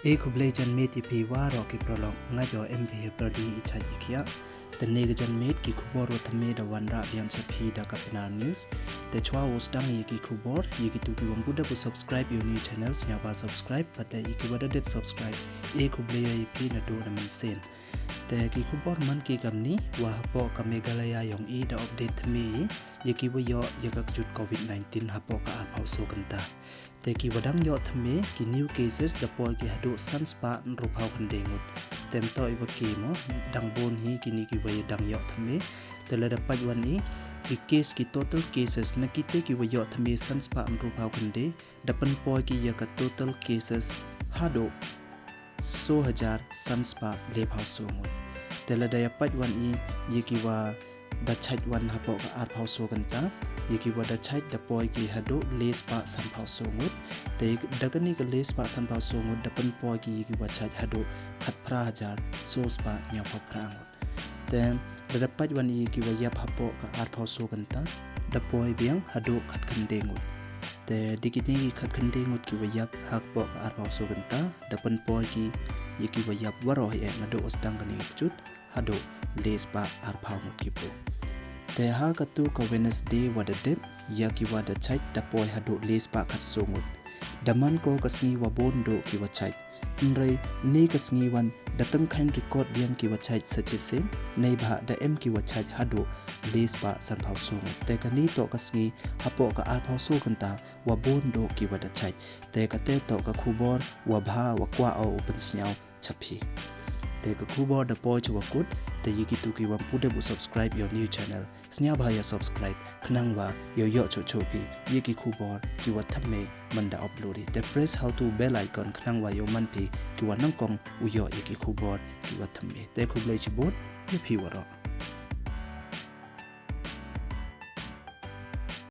Kublai jan met ipi waro ki prolong ngajo MP perdi ichai ikia the negajan met ki kubor watame da wanra bian chapi da Kapinar News the chwa was dang yiki kubor yiki tu ki wambuda bu subscribe your new channels nya ba subscribe pada yiki wada dep subscribe Kublai ipi na do na mensen the ki kubor man ki gamni wa hapo ka Meghalaya yong da update me yiki wo yakak jut COVID-19 hapo ka arpau so kanta te ki wadang yo thme ki new cases da pol ki hadu sanspa rupau khandengut tem to iba ki mo dang bon hi ki ni ki way dang yo thme te la da pajwan ni ki case ki total cases na kite ki way yo thme sanspa rupau khande da pan pol ki ya ka total cases hadu 100,000 sanspa le phau songut te la da ya pajwan i yiki wa da chait wan hapo ka arpau so kanta yiki wada chait da poi ki hado les pa sanpau songut te dagani ka les pa sanpau songut da pan poi ki yiki wa chait hado khat phra hajar sos pa nya pha prangut then da pat wan yiki wa yap hapo ka arpau so kanta da poi biang hado khat khandengut te dikini khat khandengut ki wa yap hakpo ka arpau so kanta da pan poi ki yiki wa yap waro he ngado osdang kani chut hado les pa arpau mut ki po te ha ka tu ka Wednesday wada dep yaki wada chait da poi hado les pa khat songut daman ko ka sngi wa bondo ki wa chait nrei ne ka sngi wan da tang khain record biang ki wa chait sache se nei bha da em ki wa chait hado les pa san phau songut te ka ni to ka sngi hapo ka ar phau so kanta wa bondo ki wada chait te ka te to ka khubor wa bha wa kwa au open snyau chapi te ka khubor da poi chwa kut te yiki tu ki wam pude bu subscribe your new channel snya ba ya subscribe khnang wa yo cho pi yiki khubor ki wa thamme manda upload te press how to bell icon khnang wa yo man pi ki wa nang kong u yo yiki khubor ki wa thamme te khublai chi bot ye phi waro